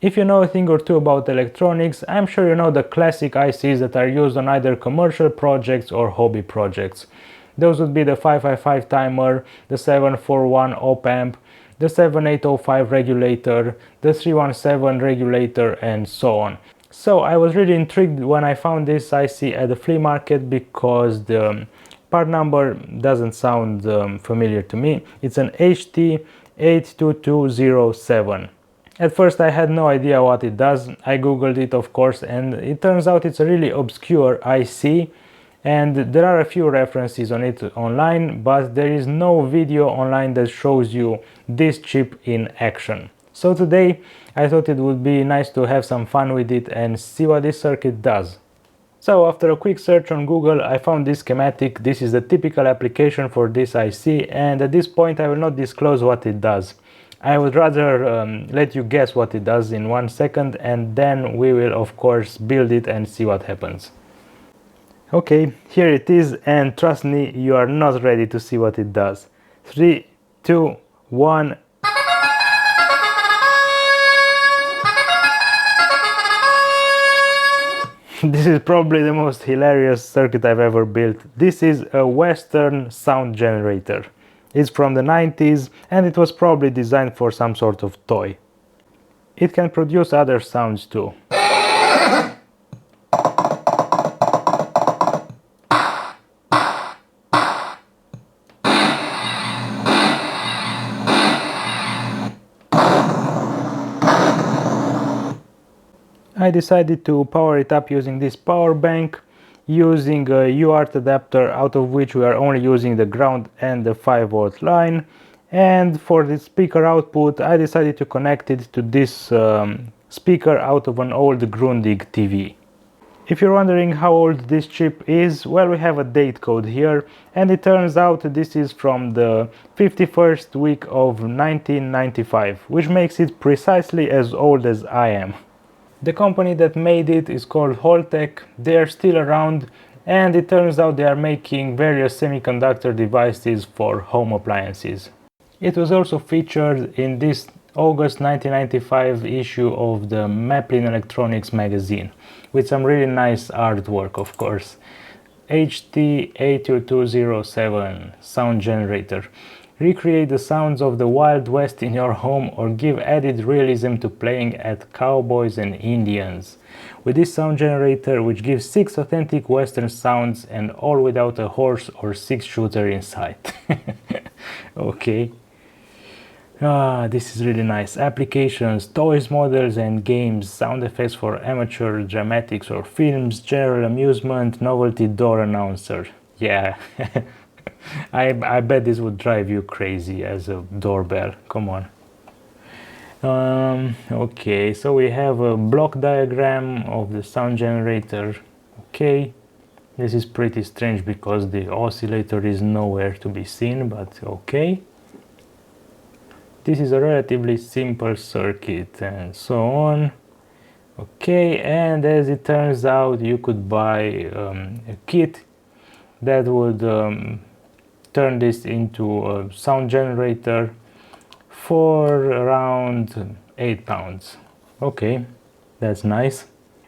If you know a thing or two about electronics, I'm sure you know the classic ICs that are used on either commercial projects or hobby projects. Those would be the 555 timer, the 741 op-amp, the 7805 regulator, the 317 regulator, and so on. So I was really intrigued when I found this IC at the flea market because the part number doesn't sound familiar to me. It's an HT82207. At first I had no idea what it does. I googled it, of course, and it turns out it's a really obscure IC, and there are a few references on it online, but there is no video online that shows you this chip in action. So today I thought it would be nice to have some fun with it and see what this circuit does. So after a quick search on Google, I found this schematic. This is the typical application for this IC, and at this point I will not disclose what it does. I would rather let you guess what it does in 1 second, and then we will of course build it and see what happens. Okay, here it is, and trust me, you are not ready to see what it does. 3, 2, 1. This is probably the most hilarious circuit I've ever built. This is a Western sound generator. It's from the 90s and it was probably designed for some sort of toy. It can produce other sounds too. I decided to power it up using this power bank, using a UART adapter, out of which we are only using the ground and the 5-volt line. And for the speaker output, I decided to connect it to this speaker out of an old Grundig TV. If you're wondering how old this chip is, well, we have a date code here, and it turns out this is from the 51st week of 1995, which makes it precisely as old as I am. The company that made it is called Holtek. They are still around, and it turns out they are making various semiconductor devices for home appliances. It was also featured in this August 1995 issue of the Maplin Electronics magazine, with some really nice artwork, of course. HT82207 sound generator. Recreate the sounds of the Wild West in your home or give added realism to playing at cowboys and Indians. With this sound generator, which gives 6 authentic Western sounds and all without a horse or 6-shooter in sight. Okay. This is really nice. Applications, toys, models and games, sound effects for amateur dramatics or films, general amusement, novelty door announcer. Yeah. I bet this would drive you crazy as a doorbell. Come on. Okay, so we have a block diagram of the sound generator. Okay, this is pretty strange because the oscillator is nowhere to be seen, but okay. This is a relatively simple circuit and so on. Okay, and as it turns out, you could buy a kit that would turn this into a sound generator for around £8. Okay, that's nice.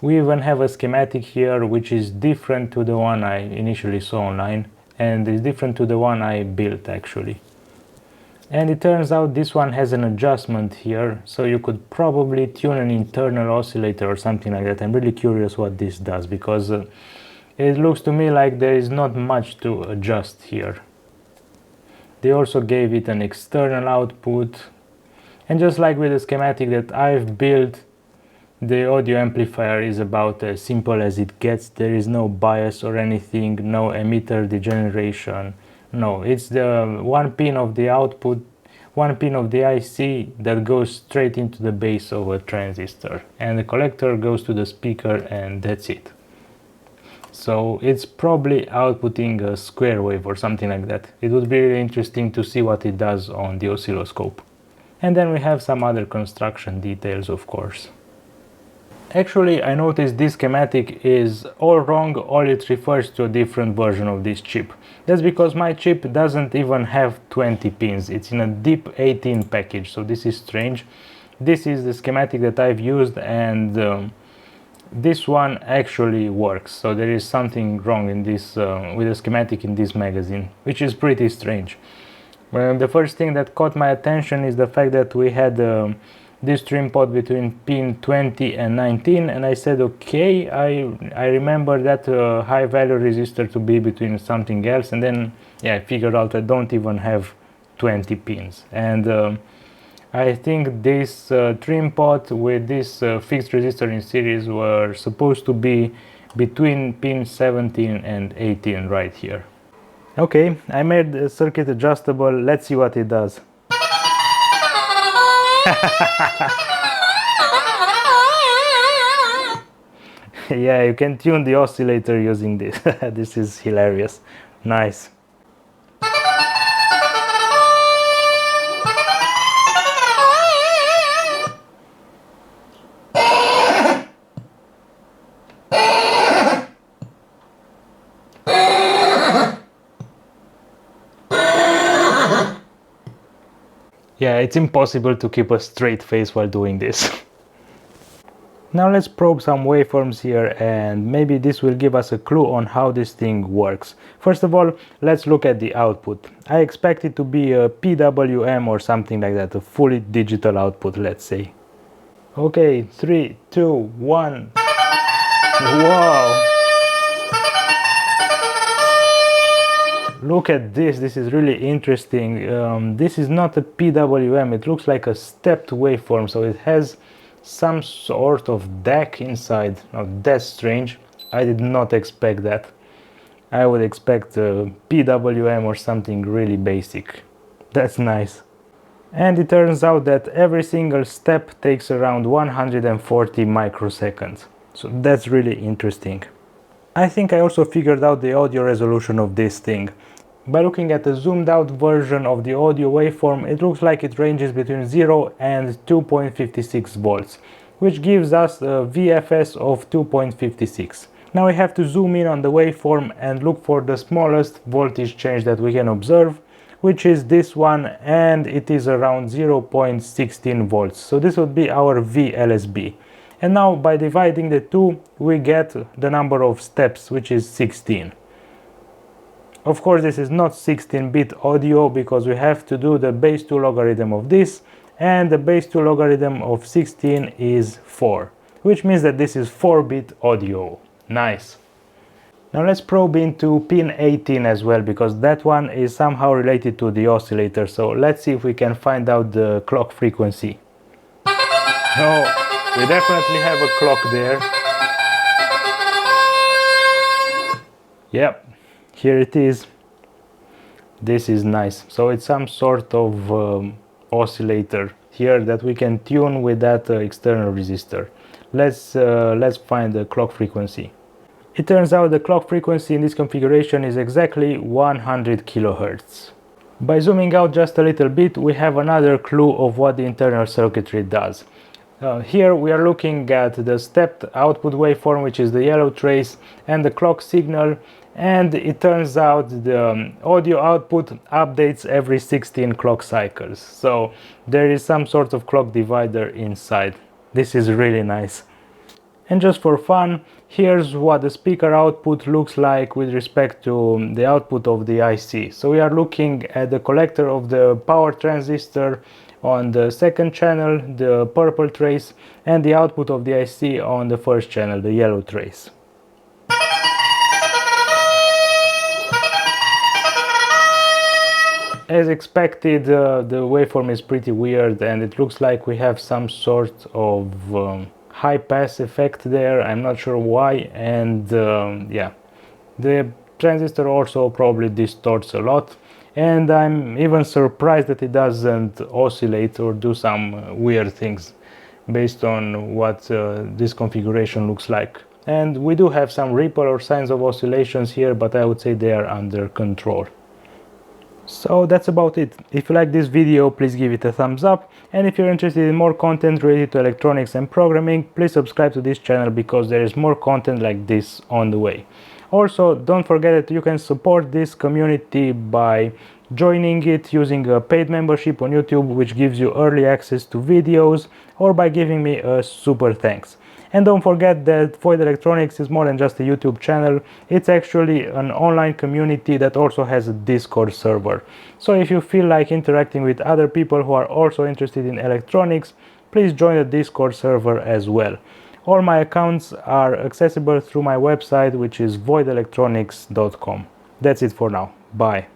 We even have a schematic here which is different to the one I initially saw online, and is different to the one I built actually. And it turns out this one has an adjustment here, so you could probably tune an internal oscillator or something like that. I'm really curious what this does, because it looks to me like there is not much to adjust here. They also gave it an external output, and just like with the schematic that I've built, the audio amplifier is about as simple as it gets. There is no bias or anything, no emitter degeneration. No, it's the one pin of the output, one pin of the IC that goes straight into the base of a transistor, and the collector goes to the speaker, and that's it. So it's probably outputting a square wave or something like that. It would be really interesting to see what it does on the oscilloscope. And then we have some other construction details, of course. Actually, I noticed this schematic is all wrong, or it refers to a different version of this chip. That's because my chip doesn't even have 20 pins. It's in a DIP 18 package, so this is strange. this is the schematic that I've used, and this one actually works. So there is something wrong in this with the schematic in this magazine, which is pretty strange. Well, the first thing that caught my attention is the fact that we had this trim pot between pin 20 and 19, and I said, okay, I remember that high value resistor to be between something else, and then yeah, I figured out I don't even have 20 pins. And I think this trim pot with this fixed resistor in series were supposed to be between pin 17 and 18 right here. Okay, I made the circuit adjustable. Let's see what it does. Yeah, you can tune the oscillator using this. This is hilarious. Nice. Yeah, it's impossible to keep a straight face while doing this. Now let's probe some waveforms here, and maybe this will give us a clue on how this thing works. First of all, let's look at the output. I expect it to be a PWM or something like that, a fully digital output, let's say. Okay, 3, 2, 1. Wow! Look at this, this is really interesting. This is not a PWM, it looks like a stepped waveform, so it has some sort of DAC inside. Now that's strange, I did not expect that. I would expect a PWM or something really basic. That's nice. And it turns out that every single step takes around 140 microseconds. So that's really interesting. I think I also figured out the audio resolution of this thing. By looking at the zoomed out version of the audio waveform, it looks like it ranges between 0 and 2.56 volts, which gives us a VFS of 2.56. Now we have to zoom in on the waveform and look for the smallest voltage change that we can observe, which is this one, and it is around 0.16 volts. So this would be our VLSB. And now by dividing the two, we get the number of steps, which is 16. Of course, this is not 16-bit audio because we have to do the base 2 logarithm of this, and the base 2 logarithm of 16 is 4, which means that this is 4-bit audio. Nice. Now let's probe into pin 18 as well, because that one is somehow related to the oscillator. So let's see if we can find out the clock frequency. No. We definitely have a clock there. Yep, here it is. This is nice. So it's some sort of oscillator here that we can tune with that external resistor. Let's find the clock frequency. It turns out the clock frequency in this configuration is exactly 100 kilohertz. By zooming out just a little bit, we have another clue of what the internal circuitry does. Here we are looking at the stepped output waveform, which is the yellow trace, and the clock signal, and it turns out the audio output updates every 16 clock cycles. So there is some sort of clock divider inside. This is really nice. And just for fun, here's what the speaker output looks like with respect to the output of the IC. So we are looking at the collector of the power transistor on the second channel, the purple trace, and the output of the IC on the first channel, the yellow trace. As expected, the waveform is pretty weird, and it looks like we have some sort of high pass effect there. I'm not sure why, and yeah, the transistor also probably distorts a lot. And I'm even surprised that it doesn't oscillate or do some weird things based on what this configuration looks like. And we do have some ripple or signs of oscillations here, but I would say they are under control. So that's about it. If you like this video, please give it a thumbs up. And if you're interested in more content related to electronics and programming, please subscribe to this channel because there is more content like this on the way. Also, don't forget that you can support this community by joining it using a paid membership on YouTube, which gives you early access to videos, or by giving me a super thanks. And don't forget that Void Electronics is more than just a YouTube channel, it's actually an online community that also has a Discord server. So if you feel like interacting with other people who are also interested in electronics, please join the Discord server as well. All my accounts are accessible through my website, which is voidelectronics.com. That's it for now. Bye.